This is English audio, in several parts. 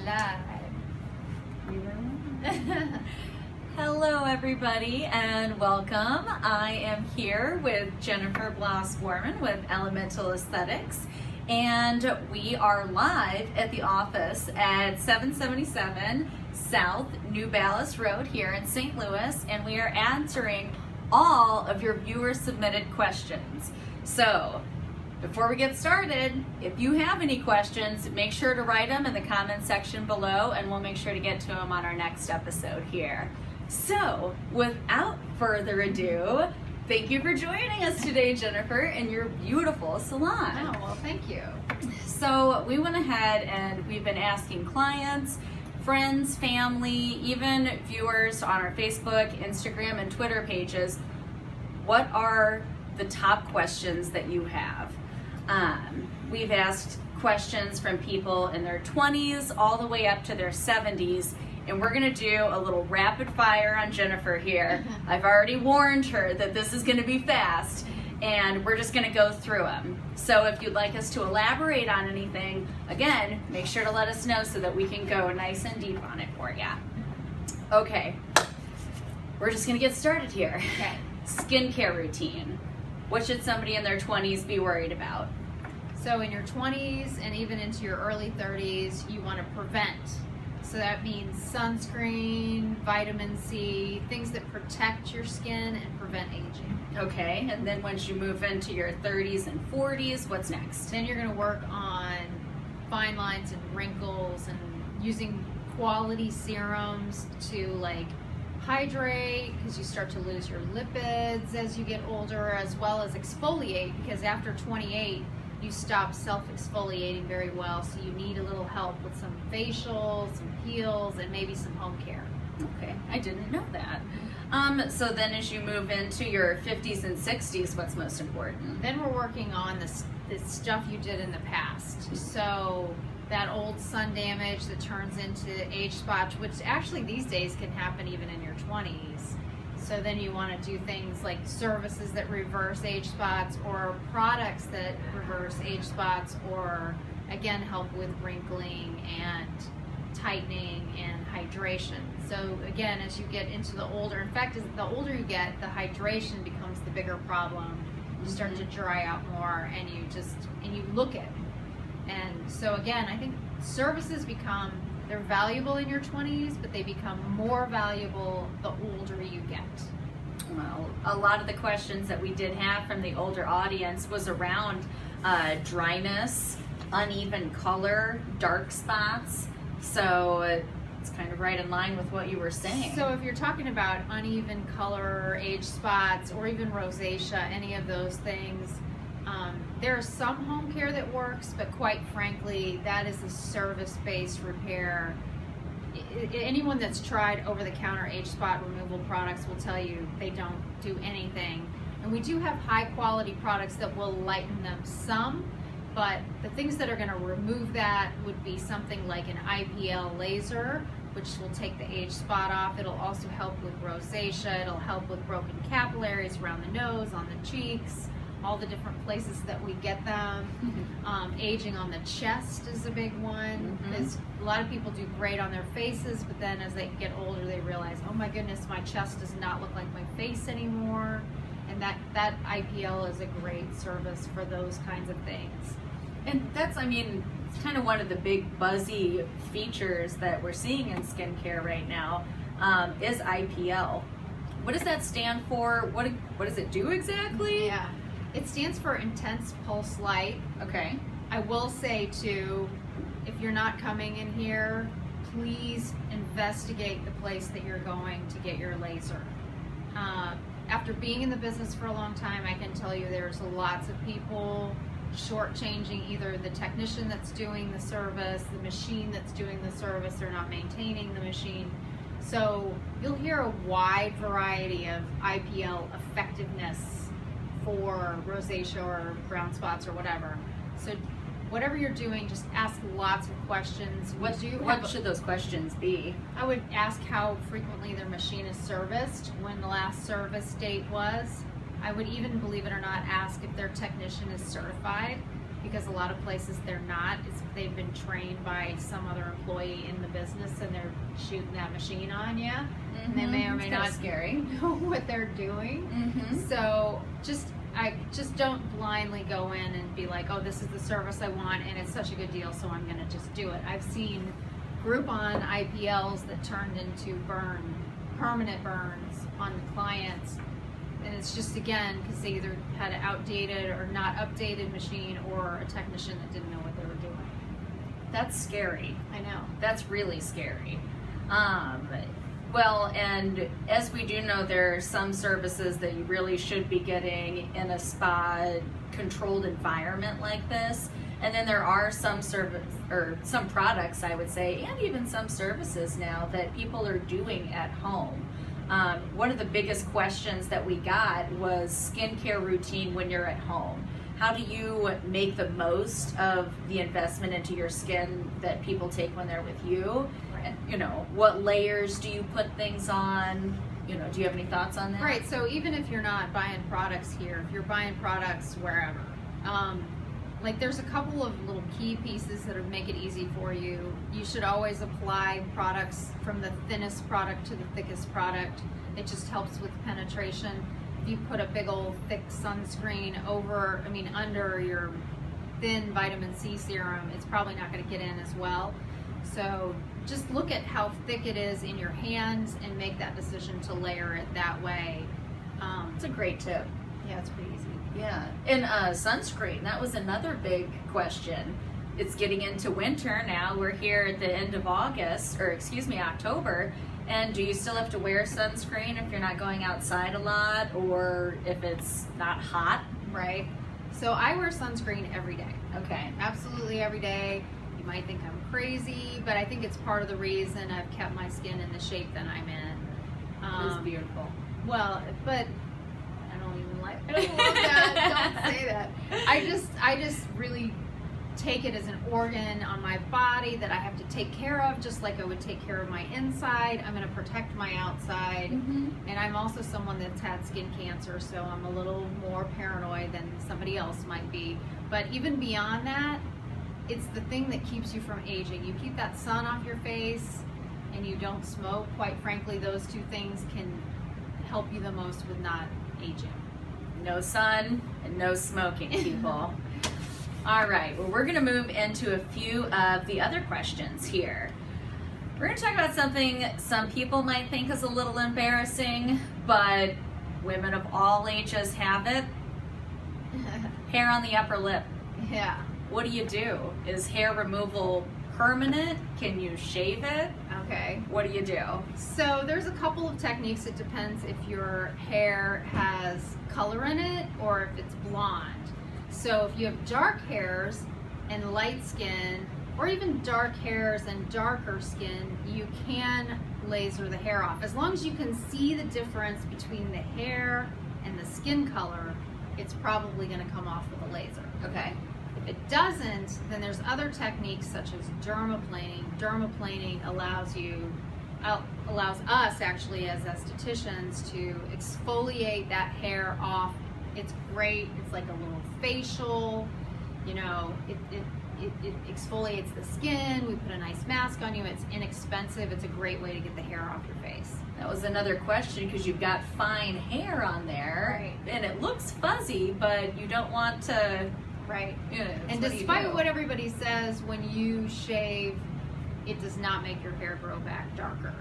live. Hello everybody and welcome. I am here with Jennifer Bloss-Warman with Elemental Aesthetics, and we are live at the office at 777 South New Ballas Road here in St. Louis, and we are answering all of your viewer submitted questions. So before we get started, if you have any questions, make sure to write them in the comment section below and we'll make sure to get to them on our next episode here. So without further ado, thank you for joining us today, Jennifer, in your beautiful salon. Oh, well, thank you. So we went ahead and we've been asking clients, friends, family, even viewers on our Facebook, Instagram, and Twitter pages, what are the top questions that you have? We've asked questions from people in their 20s all the way up to their 70s, and we're gonna do a little rapid fire on Jennifer here. I've already warned her that this is gonna be fast, and we're just gonna go through them. So if you'd like us to elaborate on anything, again, make sure to let us know so that we can go nice and deep on it for you. Okay, we're just gonna get started here. Okay. Skincare routine. What should somebody in their 20s be worried about? So in your 20s and even into your early 30s, you want to prevent. So that means sunscreen, vitamin C, things that protect your skin and prevent aging. Okay, and then once you move into your 30s and 40s, what's next? Then you're going to work on fine lines and wrinkles and using quality serums to like hydrate, because you start to lose your lipids as you get older, as well as exfoliate, because after 28 you stop self-exfoliating very well, so you need a little help with some facials, some peels, and maybe some home care. Okay, I didn't know that. So then as you move into your 50s and 60s, what's most important? Then we're working on this stuff you did in the past. So that old sun damage that turns into age spots, which actually these days can happen even in your 20s. So then you want to do things like services that reverse age spots, or products that reverse age spots, or again help with wrinkling and tightening and hydration. So again, as you get into the older, in fact, as the older you get, the hydration becomes the bigger problem. You start to dry out more, and you look it. And so again, I think services they're valuable in your 20s, but they become more valuable the older you get. Well, a lot of the questions that we did have from the older audience was around dryness, uneven color, dark spots. So it's kind of right in line with what you were saying. So if you're talking about uneven color, age spots, or even rosacea, any of those things, there's some home care that works, but quite frankly, that is a service-based repair. Anyone that's tried over-the-counter age spot removal products will tell you they don't do anything. And we do have high-quality products that will lighten them some, but the things that are going to remove that would be something like an IPL laser, which will take the age spot off. It'll also help with rosacea. It'll help with broken capillaries around the nose, on the cheeks, all the different places that we get them. Aging on the chest is a big one, because a lot of people do great on their faces, but then as they get older they realize, oh my goodness, my chest does not look like my face anymore. And that IPL is a great service for those kinds of things. And that's, it's kind of one of the big buzzy features that we're seeing in skincare right now, is IPL. What does that stand for? What does it do exactly? Yeah. It stands for Intense Pulse Light. Okay. I will say too, if you're not coming in here, please investigate the place that you're going to get your laser. After being in the business for a long time, I can tell you there's lots of people shortchanging either the technician that's doing the service, the machine that's doing the service, they're not maintaining the machine. So you'll hear a wide variety of IPL effectiveness for rosacea or brown spots or whatever. So whatever you're doing, just ask lots of questions. What should those questions be? I would ask how frequently their machine is serviced, when the last service date was. I would even, believe it or not, ask if their technician is certified. because a lot of places they're not. They've been trained by some other employee in the business, and they're shooting that machine on you, and they may or may not scary. know what they're doing. So I just don't blindly go in and be like, oh, this is the service I want and it's such a good deal, so I'm gonna just do it. I've seen Groupon IPLs that turned into permanent burns on the clients, and it's just, again, because they either had an outdated or not updated machine or a technician that didn't know what they were doing. That's scary. I know. That's really scary. Well, and as we do know, there are some services that you really should be getting in a spa controlled environment like this. And then there are some some products, I would say, and even some services now that people are doing at home. One of the biggest questions that we got was skincare routine when you're at home. How do you make the most of the investment into your skin that people take when they're with you? Right. You know, what layers do you put things on? You know, do you have any thoughts on that? Right, so even if you're not buying products here, if you're buying products wherever, like there's a couple of little key pieces that would make it easy for you. You should always apply products from the thinnest product to the thickest product. It just helps with penetration. If you put a big old thick sunscreen under your thin vitamin C serum, it's probably not going to get in as well. So just look at how thick it is in your hands and make that decision to layer it that way. It's a great tip. Yeah, it's pretty easy. Yeah, and sunscreen, that was another big question. It's getting into winter now. We're here at the end of October. And do you still have to wear sunscreen if you're not going outside a lot or if it's not hot? Right. So I wear sunscreen every day. Okay. Absolutely every day. You might think I'm crazy, but I think it's part of the reason I've kept my skin in the shape that I'm in. It's beautiful. Well, but I don't love that. Don't say that. I just really take it as an organ on my body that I have to take care of, just like I would take care of my inside. I'm going to protect my outside. And I'm also someone that's had skin cancer, so I'm a little more paranoid than somebody else might be. But even beyond that, it's the thing that keeps you from aging. You keep that sun off your face and you don't smoke. Quite frankly, those two things can help you the most with not aging. No sun and no smoking, people. All right, well, we're going to move into a few of the other questions here. We're going to talk about something some people might think is a little embarrassing, but women of all ages have it. Hair on the upper lip. Yeah. What do you do? Is hair removal permanent? Can you shave it? Okay. What do you do? So there's a couple of techniques. It depends if your hair has color in it or if it's blonde. So if you have dark hairs and light skin, or even dark hairs and darker skin, you can laser the hair off. As long as you can see the difference between the hair and the skin color, it's probably going to come off with a laser. Okay. If it doesn't, then there's other techniques such as dermaplaning. Dermaplaning allows us actually as estheticians to exfoliate that hair off. It's great. It's like a little facial. You know, it exfoliates the skin. We put a nice mask on you. It's inexpensive. It's a great way to get the hair off your face. That was another question because you've got fine hair on there, Right. And it looks fuzzy, but you don't want to. Right. You know, And despite what everybody says, when you shave, it does not make your hair grow back darker.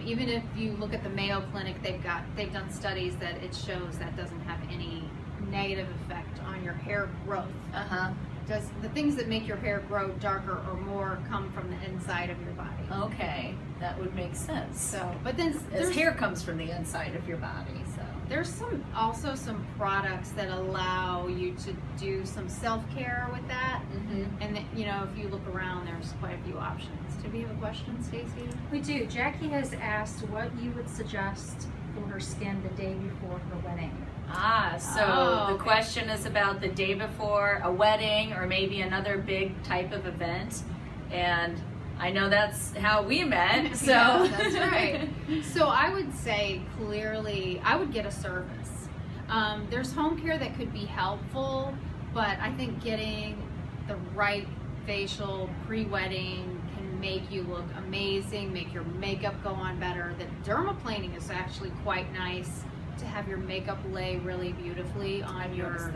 Even if you look at the Mayo Clinic, they've done studies that it shows that doesn't have any negative effect on your hair growth. Does the things that make your hair grow darker or more come from the inside of your body? Okay, that would make sense. So, but then As hair comes from the inside of your body, so. There's also some products that allow you to do some self-care with that. And you know, if you look around, there's quite a few options. Did we have a question, Stacy? We do. Jackie has asked what you would suggest for her skin the day before her wedding. The question is about the day before a wedding or maybe another big type of event. And I know that's how we met, so. Yeah, that's right. So I would say clearly, I would get a service. There's home care that could be helpful, but I think getting the right facial pre-wedding can make you look amazing, make your makeup go on better. The dermaplaning is actually quite nice to have your makeup lay really beautifully on your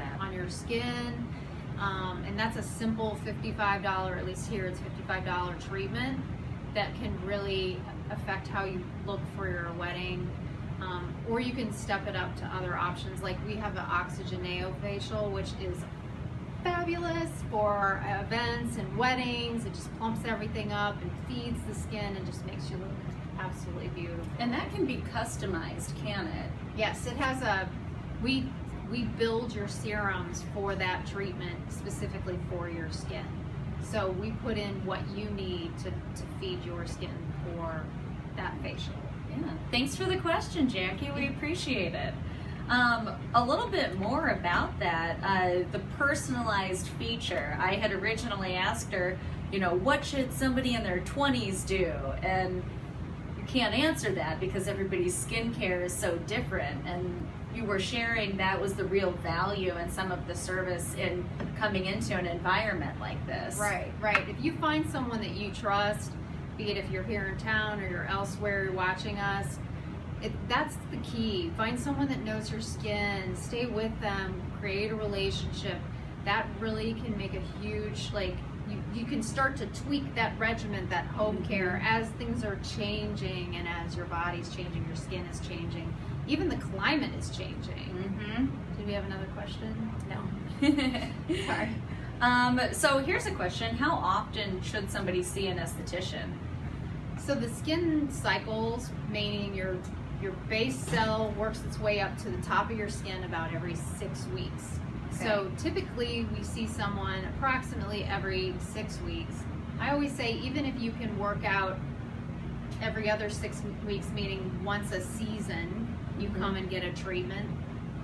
skin. And that's a simple $55, at least here it's $55 treatment that can really affect how you look for your wedding. Or you can step it up to other options. Like we have the Oxygeneo facial, which is fabulous for events and weddings. It just plumps everything up and feeds the skin and just makes you look absolutely beautiful. And that can be customized, can it? Yes, it has we build your serums for that treatment specifically for your skin. So we put in what you need to feed your skin for that facial. Yeah. Thanks for the question, Jackie. We appreciate it. A little bit more about that, the personalized feature. I had originally asked her, what should somebody in their 20s do? And you can't answer that because everybody's skincare is so different. And you were sharing that was the real value in some of the service in coming into an environment like this. Right. If you find someone that you trust, be it if you're here in town or you're elsewhere, you're watching us, that's the key. Find someone that knows your skin, stay with them, create a relationship. That really can make a huge, you can start to tweak that regimen, that home care, as things are changing and as your body's changing, your skin is changing. Even the climate is changing. Did we have another question? No. Sorry. So here's a question. How often should somebody see an esthetician? So the skin cycles, meaning your base cell works its way up to the top of your skin about every 6 weeks. Okay. So typically we see someone approximately every 6 weeks. I always say even if you can work out every other 6 weeks, meaning once a season, you come and get a treatment,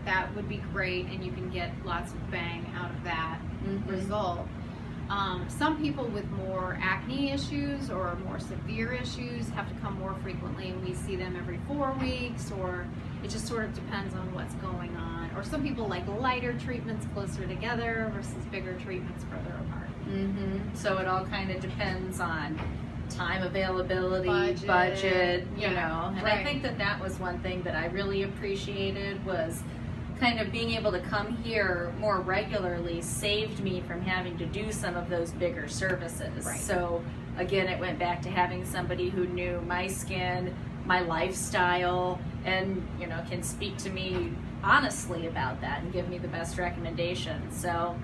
that would be great, and you can get lots of bang out of that result. Some people with more acne issues or more severe issues have to come more frequently, and we see them every 4 weeks, or it just sort of depends on what's going on. Or some people like lighter treatments closer together versus bigger treatments further apart. So it all kind of depends on time availability, budget, and I think that was one thing that I really appreciated was kind of being able to come here more regularly saved me from having to do some of those bigger services. So again, it went back to having somebody who knew my skin, my lifestyle, and can speak to me honestly about that and give me the best recommendations. So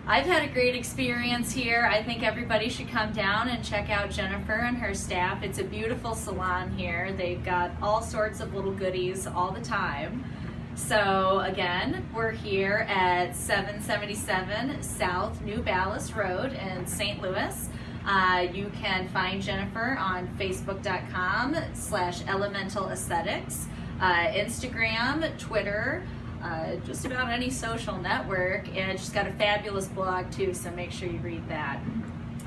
I've had a great experience here. I think everybody should come down and check out Jennifer and her staff. It's a beautiful salon here. They've got all sorts of little goodies all the time. So again, we're here at 777 South New Ballas Road in St. Louis. You can find Jennifer on Facebook.com/Elemental Aesthetics, Instagram, Twitter, just about any social network, and she's got a fabulous blog too, so make sure you read that.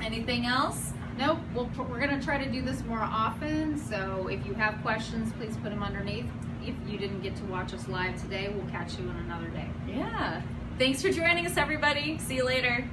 Anything else? Nope. We're going to try to do this more often, so if you have questions, please put them underneath. If you didn't get to watch us live today, we'll catch you on another day. Yeah. Thanks for joining us, everybody. See you later.